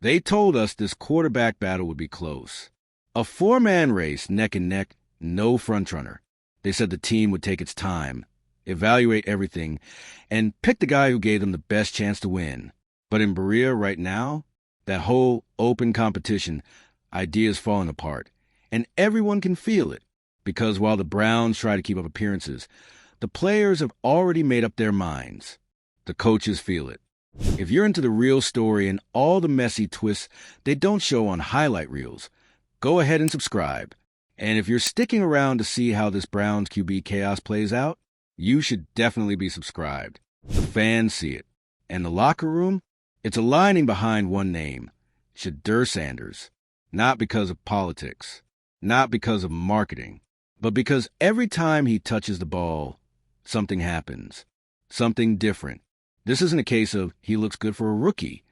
They told us this quarterback battle would be close. A four-man race, neck and neck, no frontrunner. They said the team would take its time, evaluate everything, and pick the guy who gave them the best chance to win. But in Berea right now, that whole open competition, ideas falling apart, and everyone can feel it, because while the Browns try to keep up appearances, the players have already made up their minds. The coaches feel it. If you're into the real story and all the messy twists they don't show on highlight reels, go ahead and subscribe. And if you're sticking around to see how this Browns QB chaos plays out, you should definitely be subscribed. The fans see it. And the locker room? It's aligning behind one name, Shedeur Sanders. Not because of politics, not because of marketing, but because every time he touches the ball, something happens. Something different. This isn't a case of he looks good for a rookie.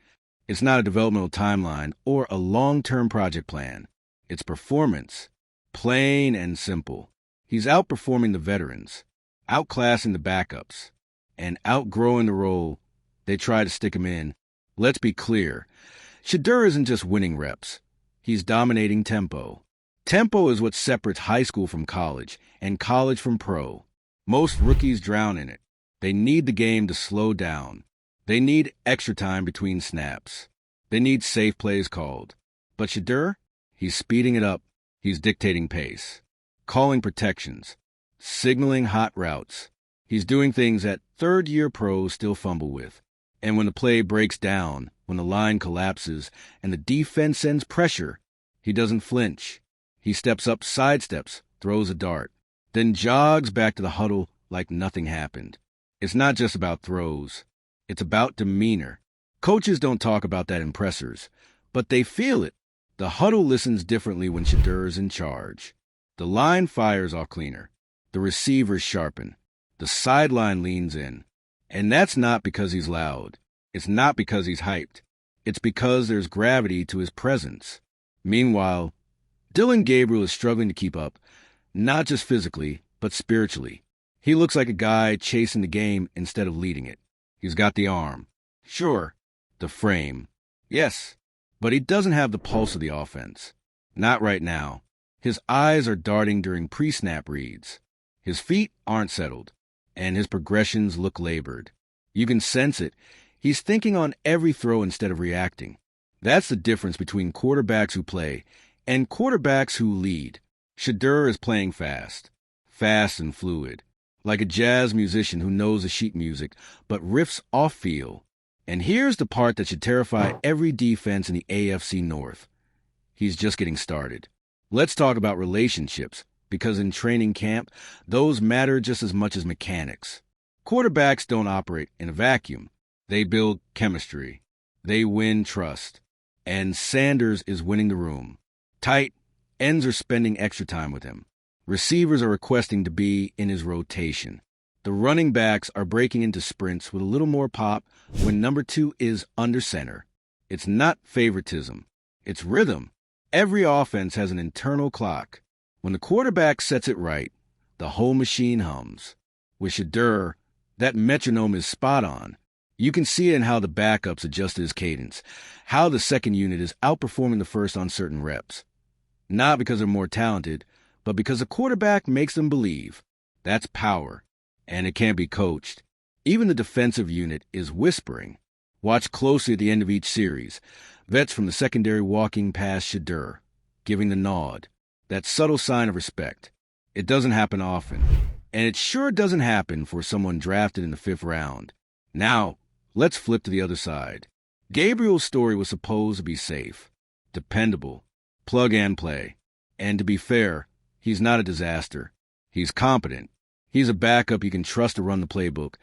It's not a developmental timeline or a long-term project plan. It's performance. Plain and simple. He's outperforming the veterans, outclassing the backups, and outgrowing the role they try to stick him in. Let's be clear. Shedeur isn't just winning reps. He's dominating tempo. Tempo is what separates high school from college and college from pro. Most rookies drown in it. They need the game to slow down. They need extra time between snaps. They need safe plays called. But Shedeur, he's speeding it up. He's dictating pace, calling protections, signaling hot routes. He's doing things that third-year pros still fumble with. And when the play breaks down, when the line collapses and the defense sends pressure, he doesn't flinch. He steps up, sidesteps, throws a dart, then jogs back to the huddle like nothing happened. It's not just about throws. It's about demeanor. Coaches don't talk about that in pressers, but they feel it. The huddle listens differently when Shedeur is in charge. The line fires off cleaner. The receivers sharpen. The sideline leans in. And that's not because he's loud. It's not because he's hyped. It's because there's gravity to his presence. Meanwhile, Dillon Gabriel is struggling to keep up, not just physically, but spiritually. He looks like a guy chasing the game instead of leading it. He's got the arm. Sure, the frame. Yes, but he doesn't have the pulse of the offense. Not right now. His eyes are darting during pre-snap reads. His feet aren't settled, and his progressions look labored. You can sense it. He's thinking on every throw instead of reacting. That's the difference between quarterbacks who play and quarterbacks who lead. Shedeur is playing fast and fluid, like a jazz musician who knows the sheet music but riffs off-field. And here's the part that should terrify every defense in the AFC North. He's just getting started. Let's talk about relationships, because in training camp, those matter just as much as mechanics. Quarterbacks don't operate in a vacuum. They build chemistry. They win trust. And Sanders is winning the room. Tight ends are spending extra time with him. Receivers are requesting to be in his rotation. The running backs are breaking into sprints with a little more pop when number 2 is under center. It's not favoritism. It's rhythm. Every offense has an internal clock. When the quarterback sets it right, the whole machine hums. With Shedeur, that metronome is spot on. You can see it in how the backups adjust his cadence, how the second unit is outperforming the first on certain reps. Not because they're more talented, but because the quarterback makes them believe. That's power, and it can't be coached. Even the defensive unit is whispering. Watch closely at the end of each series. Vets from the secondary walking past Shedeur, giving the nod. That subtle sign of respect. It doesn't happen often, and it sure doesn't happen for someone drafted in the 5th round. Now, let's flip to the other side. Gabriel's story was supposed to be safe, dependable, plug and play. And to be fair, he's not a disaster. He's competent. He's a backup you can trust to run the playbook,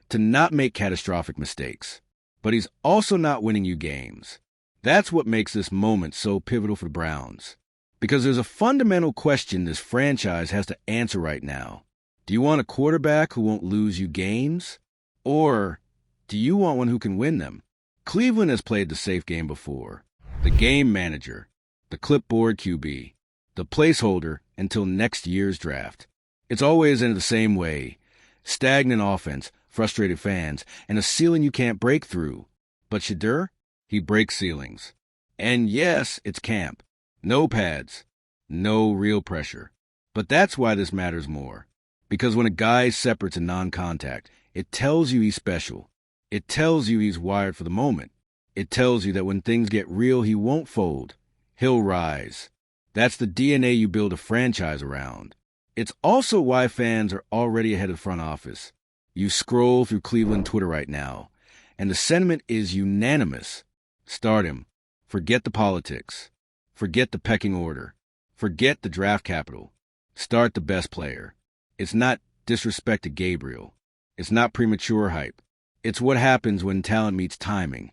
to not make catastrophic mistakes. But he's also not winning you games. That's what makes this moment so pivotal for the Browns. Because there's a fundamental question this franchise has to answer right now. Do you want a quarterback who won't lose you games? Or do you want one who can win them? Cleveland has played the safe game before. The game manager, the clipboard QB, the placeholder until next year's draft. It's always ended the same way. Stagnant offense, frustrated fans, and a ceiling you can't break through. But Shedeur, he breaks ceilings. And yes, it's camp. No pads. No real pressure. But that's why this matters more. Because when a guy separates in non-contact, it tells you he's special. It tells you he's wired for the moment. It tells you that when things get real, he won't fold. He'll rise. That's the DNA you build a franchise around. It's also why fans are already ahead of the front office. You scroll through Cleveland Twitter right now, and the sentiment is unanimous. Start him. Forget the politics. Forget the pecking order. Forget the draft capital. Start the best player. It's not disrespect to Gabriel. It's not premature hype. It's what happens when talent meets timing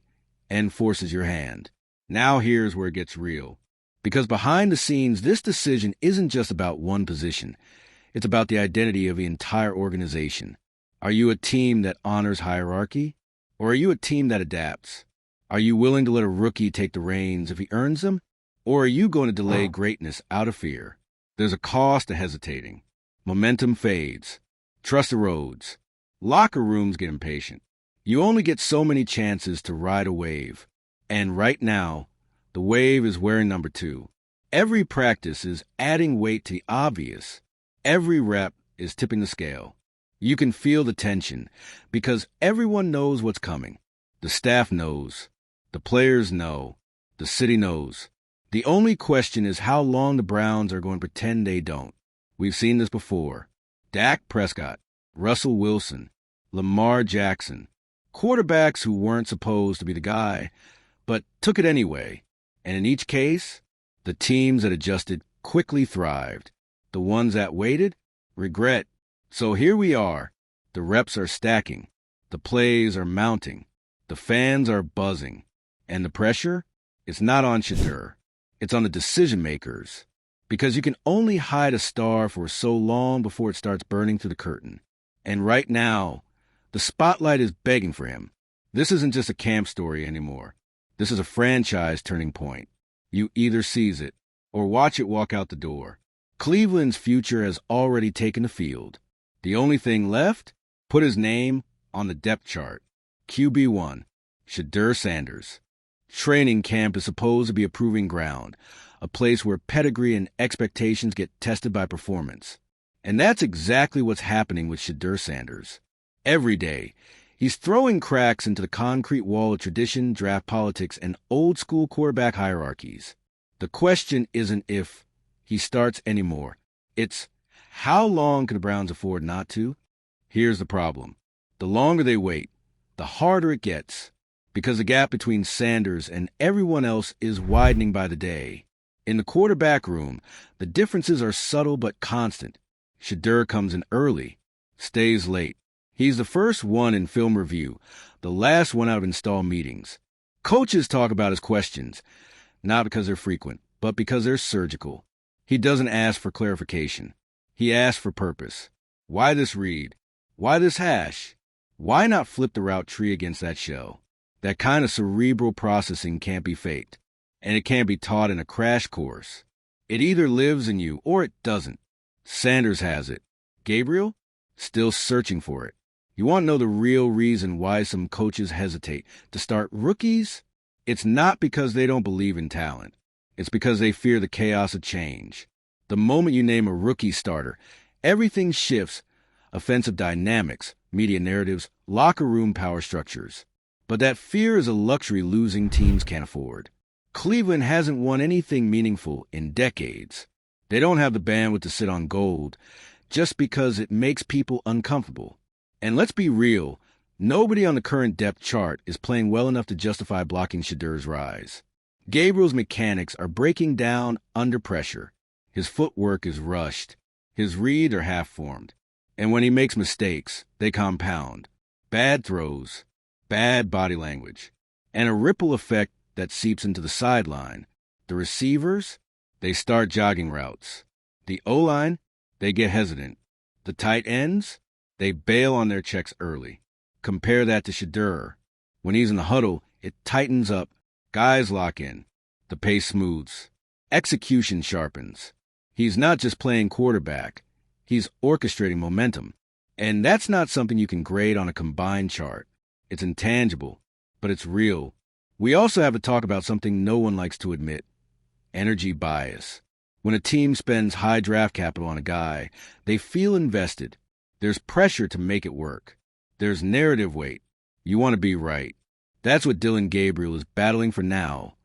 and forces your hand. Now here's where it gets real. Because behind the scenes, this decision isn't just about one position. It's about the identity of the entire organization. Are you a team that honors hierarchy? Or are you a team that adapts? Are you willing to let a rookie take the reins if he earns them? Or are you going to delay greatness out of fear? There's a cost to hesitating. Momentum fades. Trust erodes. Locker rooms get impatient. You only get so many chances to ride a wave. And right now, the wave is wearing number 2. Every practice is adding weight to the obvious. Every rep is tipping the scale. You can feel the tension because everyone knows what's coming. The staff knows. The players know. The city knows. The only question is how long the Browns are going to pretend they don't. We've seen this before. Dak Prescott, Russell Wilson, Lamar Jackson, quarterbacks who weren't supposed to be the guy, but took it anyway. And in each case, the teams that adjusted quickly thrived. The ones that waited, regret. So here we are. The reps are stacking. The plays are mounting. The fans are buzzing. And the pressure? It's not on Shedeur. It's on the decision makers. Because you can only hide a star for so long before it starts burning through the curtain. And right now, the spotlight is begging for him. This isn't just a camp story anymore. This is a franchise turning point. You either seize it or watch it walk out the door. Cleveland's future has already taken the field. The only thing left? Put his name on the depth chart. QB1, Shedeur Sanders. Training camp is supposed to be a proving ground, a place where pedigree and expectations get tested by performance. And that's exactly what's happening with Shedeur Sanders. Every day, he's throwing cracks into the concrete wall of tradition, draft politics, and old-school quarterback hierarchies. The question isn't if he starts anymore. It's how long can the Browns afford not to? Here's the problem. The longer they wait, the harder it gets, because the gap between Sanders and everyone else is widening by the day. In the quarterback room, the differences are subtle but constant. Shedeur comes in early, stays late. He's the first one in film review, the last one out of install meetings. Coaches talk about his questions, not because they're frequent, but because they're surgical. He doesn't ask for clarification. He asks for purpose. Why this read? Why this hash? Why not flip the route tree against that shell? That kind of cerebral processing can't be faked, and it can't be taught in a crash course. It either lives in you or it doesn't. Sanders has it. Gabriel? Still searching for it. You want to know the real reason why some coaches hesitate to start rookies? It's not because they don't believe in talent. It's because they fear the chaos of change. The moment you name a rookie starter, everything shifts. Offensive dynamics, media narratives, locker room power structures. But that fear is a luxury losing teams can't afford. Cleveland hasn't won anything meaningful in decades. They don't have the bandwidth to sit on gold just because it makes people uncomfortable. And let's be real, nobody on the current depth chart is playing well enough to justify blocking Shedeur's rise. Gabriel's mechanics are breaking down under pressure. His footwork is rushed. His reads are half-formed. And when he makes mistakes, they compound. Bad throws, bad body language, and a ripple effect that seeps into the sideline. The receivers, they start jogging routes. The O-line, they get hesitant. The tight ends, they bail on their checks early. Compare that to Shedeur. When he's in the huddle, it tightens up. Guys lock in. The pace smooths. Execution sharpens. He's not just playing quarterback. He's orchestrating momentum. And that's not something you can grade on a combined chart. It's intangible, but it's real. We also have to talk about something no one likes to admit: energy bias. When a team spends high draft capital on a guy, they feel invested. There's pressure to make it work. There's narrative weight. You want to be right. That's what Dillon Gabriel is battling for now.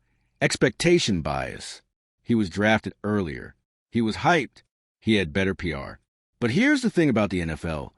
Expectation bias. He was drafted earlier. He was hyped. He had better PR. But here's the thing about the NFL.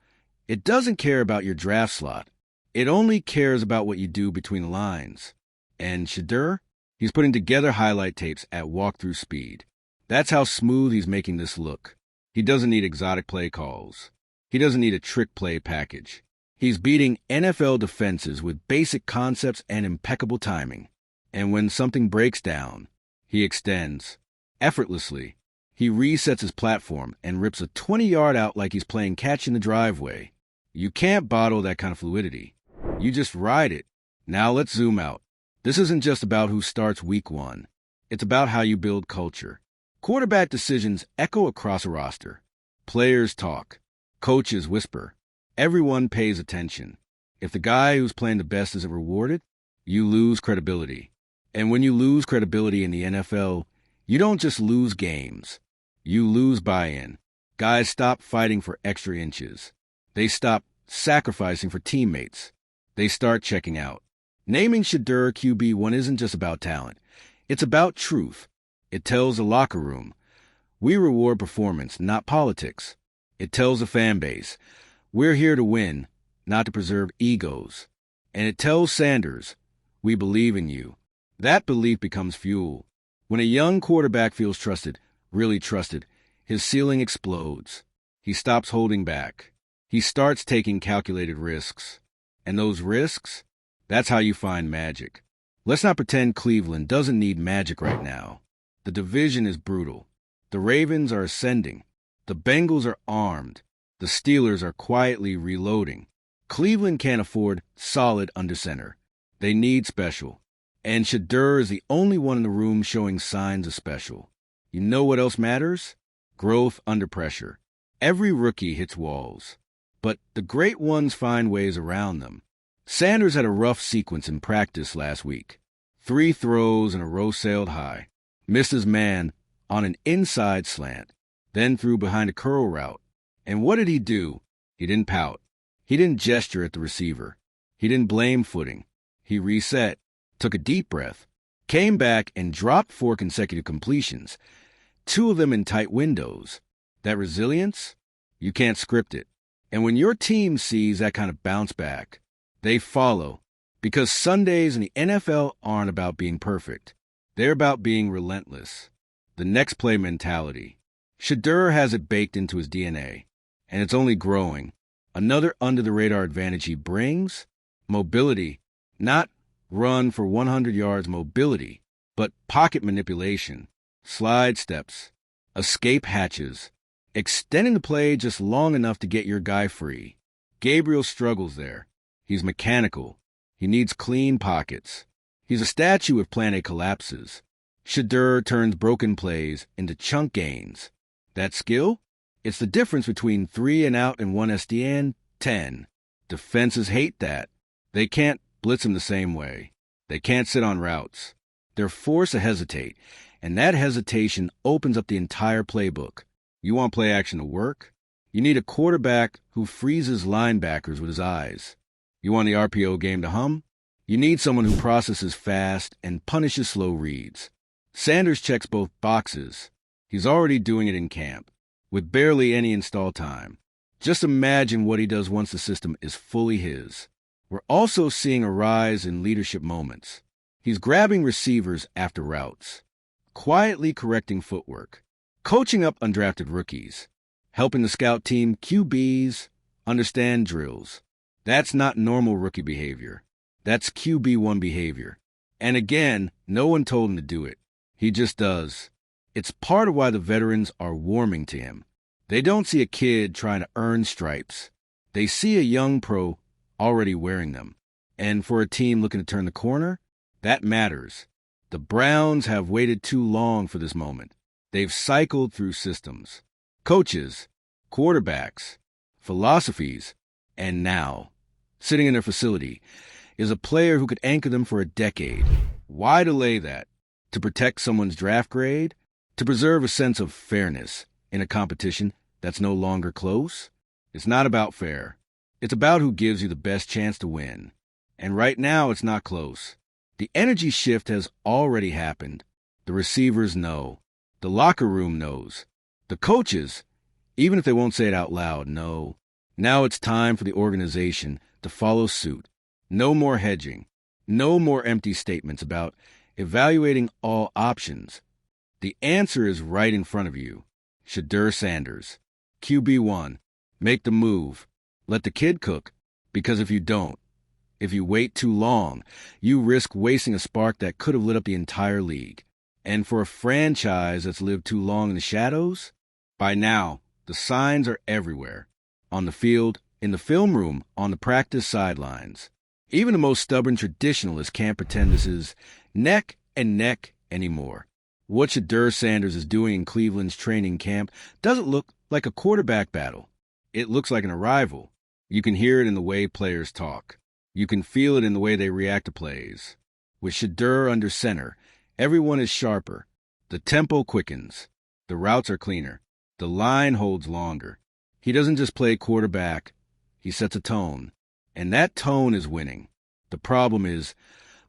It doesn't care about your draft slot. It only cares about what you do between the lines. And Shedeur? He's putting together highlight tapes at walkthrough speed. That's how smooth he's making this look. He doesn't need exotic play calls. He doesn't need a trick play package. He's beating NFL defenses with basic concepts and impeccable timing. And when something breaks down, he extends. Effortlessly, he resets his platform and rips a 20-yard out like he's playing catch in the driveway. You can't bottle that kind of fluidity. You just ride it. Now let's zoom out. This isn't just about who starts week 1. It's about how you build culture. Quarterback decisions echo across a roster. Players talk. Coaches whisper. Everyone pays attention. If the guy who's playing the best isn't rewarded, you lose credibility. And when you lose credibility in the NFL, you don't just lose games. You lose buy-in. Guys stop fighting for extra inches. They stop sacrificing for teammates. They start checking out. Naming Shedeur QB1 isn't just about talent. It's about truth. It tells the locker room, we reward performance, not politics. It tells the fan base, we're here to win, not to preserve egos. And it tells Sanders, we believe in you. That belief becomes fuel. When a young quarterback feels trusted, really trusted, his ceiling explodes. He stops holding back. He starts taking calculated risks. And those risks, that's how you find magic. Let's not pretend Cleveland doesn't need magic right now. The division is brutal. The Ravens are ascending. The Bengals are armed. The Steelers are quietly reloading. Cleveland can't afford solid under center. They need special. And Shedeur is the only one in the room showing signs of special. You know what else matters? Growth under pressure. Every rookie hits walls. But the great ones find ways around them. Sanders had a rough sequence in practice last week. 3 throws and a row sailed high. Missed his man on an inside slant. Then threw behind a curl route. And what did he do? He didn't pout. He didn't gesture at the receiver. He didn't blame footing. He reset, took a deep breath, came back and dropped 4 consecutive completions, 2 of them in tight windows. That resilience? You can't script it. And when your team sees that kind of bounce back, they follow. Because Sundays in the NFL aren't about being perfect. They're about being relentless. The next play mentality. Shedeur has it baked into his DNA, and it's only growing. Another under-the-radar advantage he brings? Mobility. Not run for 100 yards mobility, but pocket manipulation, slide steps, escape hatches, extending the play just long enough to get your guy free. Gabriel struggles there. He's mechanical. He needs clean pockets. He's a statue if plan A collapses. Shedeur turns broken plays into chunk gains. That skill? It's the difference between 3 and out and 1 SDN, 10. Defenses hate that. They can't blitz him the same way. They can't sit on routes. They're forced to hesitate, and that hesitation opens up the entire playbook. You want play action to work? You need a quarterback who freezes linebackers with his eyes. You want the RPO game to hum? You need someone who processes fast and punishes slow reads. Sanders checks both boxes. He's already doing it in camp, with barely any install time. Just imagine what he does once the system is fully his. We're also seeing a rise in leadership moments. He's grabbing receivers after routes, quietly correcting footwork, coaching up undrafted rookies, helping the scout team QBs understand drills. That's not normal rookie behavior. That's QB1 behavior. And again, no one told him to do it. He just does. It's part of why the veterans are warming to him. They don't see a kid trying to earn stripes. They see a young pro already wearing them. And for a team looking to turn the corner, that matters. The Browns have waited too long for this moment. They've cycled through systems, coaches, quarterbacks, philosophies, and now, sitting in their facility, is a player who could anchor them for a decade. Why delay that? To protect someone's draft grade? To preserve a sense of fairness in a competition that's no longer close? It's not about fair. It's about who gives you the best chance to win. And right now, it's not close. The energy shift has already happened. The receivers know. The locker room knows. The coaches, even if they won't say it out loud, know. Now it's time for the organization to follow suit. No more hedging. No more empty statements about evaluating all options. The answer is right in front of you. Shedeur Sanders, QB1. Make the move. Let the kid cook. Because if you don't, if you wait too long, you risk wasting a spark that could have lit up the entire league. And for a franchise that's lived too long in the shadows, by now, the signs are everywhere. On the field, in the film room, on the practice sidelines. Even the most stubborn traditionalists can't pretend this is neck and neck anymore. What Shedeur Sanders is doing in Cleveland's training camp doesn't look like a quarterback battle. It looks like an arrival. You can hear it in the way players talk. You can feel it in the way they react to plays. With Shedeur under center, everyone is sharper. The tempo quickens. The routes are cleaner. The line holds longer. He doesn't just play quarterback. He sets a tone. And that tone is winning. The problem is,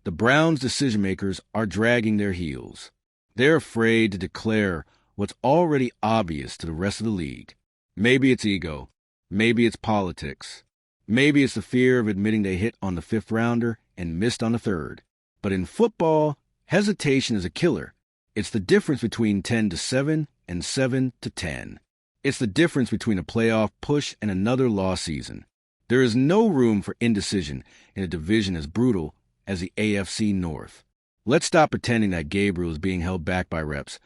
the Browns' decision-makers are dragging their heels. They're afraid to declare what's already obvious to the rest of the league. Maybe it's ego. Maybe it's politics. Maybe it's the fear of admitting they hit on the fifth rounder and missed on the third. But in football, hesitation is a killer. It's the difference between 10-7 and 7-10. It's the difference between a playoff push and another lost season. There is no room for indecision in a division as brutal as the AFC North. Let's stop pretending that Gabriel is being held back by reps,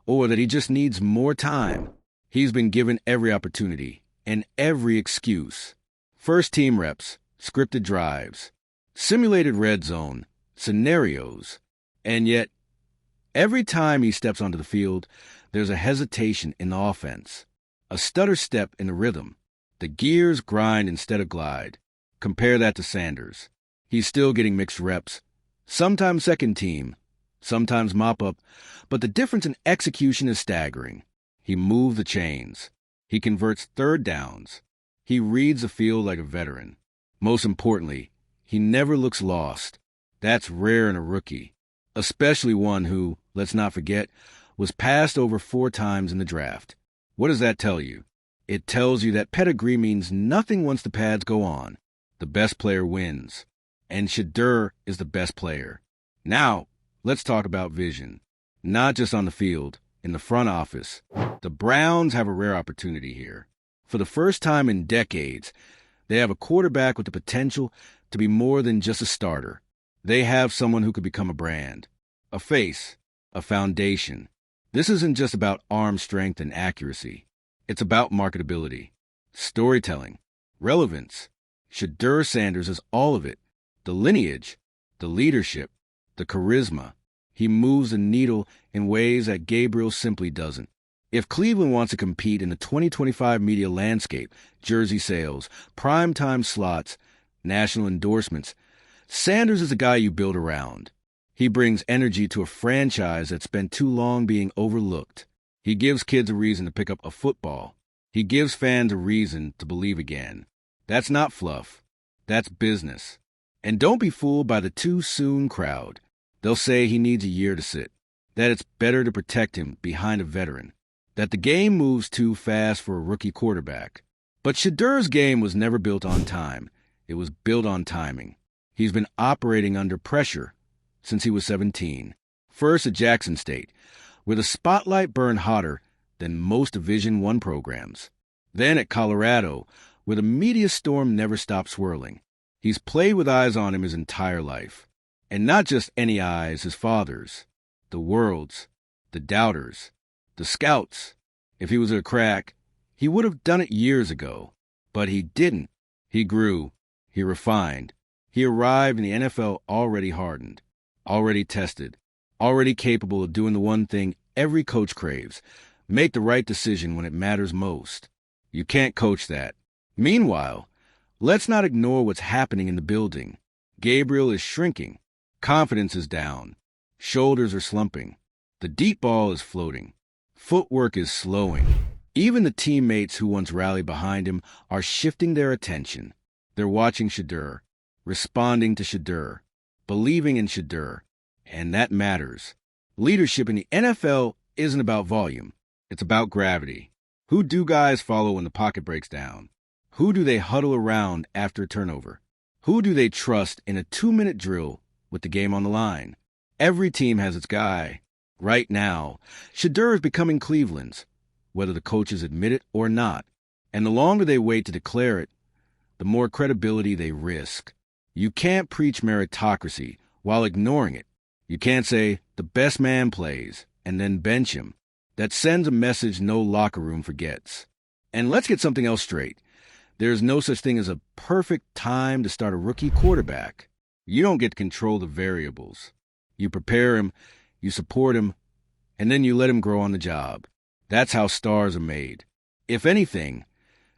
or that he just needs more time. He's been given every opportunity and every excuse. First-team reps, scripted drives, simulated red zone, scenarios. And yet, every time he steps onto the field, there's a hesitation in the offense, a stutter step in the rhythm. The gears grind instead of glide. Compare that to Sanders. He's still getting mixed reps, sometimes second team, sometimes mop-up, but the difference in execution is staggering. He moves the chains. He converts third downs. He reads the field like a veteran. Most importantly, he never looks lost. That's rare in a rookie, especially one who, let's not forget, was passed over 4 times in the draft. What does that tell you? It tells you that pedigree means nothing once the pads go on. The best player wins. And Shedeur is the best player. Now, let's talk about vision. Not just on the field, in the front office. The Browns have a rare opportunity here. For the first time in decades, they have a quarterback with the potential to be more than just a starter. They have someone who could become a brand, a face, a foundation. This isn't just about arm strength and accuracy. It's about marketability, storytelling, relevance. Shedeur Sanders is all of it. The lineage, the leadership, the charisma. He moves the needle in ways that Gabriel simply doesn't. If Cleveland wants to compete in the 2025 media landscape, jersey sales, primetime slots, national endorsements, Sanders is the guy you build around. He brings energy to a franchise that spent too long being overlooked. He gives kids a reason to pick up a football. He gives fans a reason to believe again. That's not fluff. That's business. And don't be fooled by the too soon crowd. They'll say he needs a year to sit, that it's better to protect him behind a veteran, that the game moves too fast for a rookie quarterback. But Shedeur's game was never built on time. It was built on timing. He's been operating under pressure since he was 17. First at Jackson State, where the spotlight burned hotter than most Division I programs. Then at Colorado, where the media storm never stopped swirling. He's played with eyes on him his entire life. And not just any eyes, his father's, the world's, the doubters, the scouts. If he was a crack, he would have done it years ago. But he didn't. He grew. He refined. He arrived in the NFL already hardened, already tested, already capable of doing the one thing every coach craves, make the right decision when it matters most. You can't coach that. Meanwhile, let's not ignore what's happening in the building. Gabriel is shrinking. Confidence is down. Shoulders are slumping. The deep ball is floating. Footwork is slowing. Even the teammates who once rallied behind him are shifting their attention. They're watching Shedeur, responding to Shedeur, believing in Shedeur, and that matters. Leadership in the NFL isn't about volume. It's about gravity. Who do guys follow when the pocket breaks down? Who do they huddle around after a turnover? Who do they trust in a 2-minute drill with the game on the line? Every team has its guy. Right now, Shedeur is becoming Cleveland's, whether the coaches admit it or not. And the longer they wait to declare it, the more credibility they risk. You can't preach meritocracy while ignoring it. You can't say, the best man plays, and then bench him. That sends a message no locker room forgets. And let's get something else straight. There's no such thing as a perfect time to start a rookie quarterback. You don't get to control the variables. You prepare him, you support him, and then you let him grow on the job. That's how stars are made. If anything,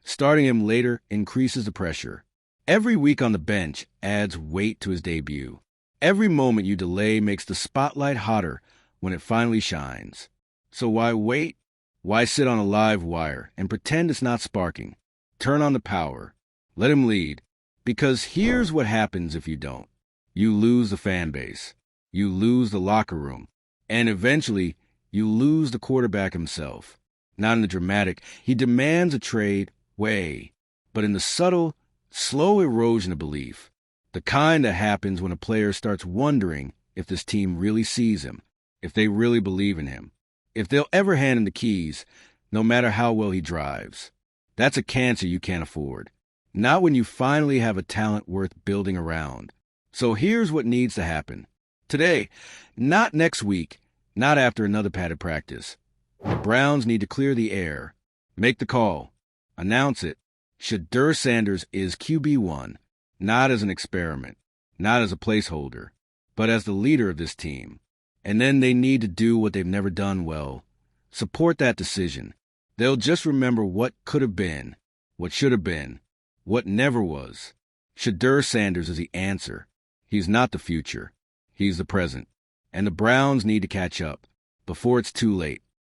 starting him later increases the pressure. Every week on the bench adds weight to his debut. Every moment you delay makes the spotlight hotter when it finally shines. So why wait? Why sit on a live wire and pretend it's not sparking? Turn on the power. Let him lead. Because here's what happens if you don't. You lose the fan base. You lose the locker room. And eventually, you lose the quarterback himself. Not in the dramatic, he demands a trade, but in the subtle, slow erosion of belief. The kind that happens when a player starts wondering if this team really sees him, if they really believe in him, if they'll ever hand him the keys, no matter how well he drives. That's a cancer you can't afford. Not when you finally have a talent worth building around. So here's what needs to happen. Today, not next week, not after another padded practice. The Browns need to clear the air. Make the call. Announce it. Shedeur Sanders is QB1, not as an experiment, not as a placeholder, but as the leader of this team. And then they need to do what they've never done well. Support that decision. They'll just remember what could have been, what should have been, what never was. Shedeur Sanders is the answer. He's not the future. He's the present. And the Browns need to catch up before it's too late.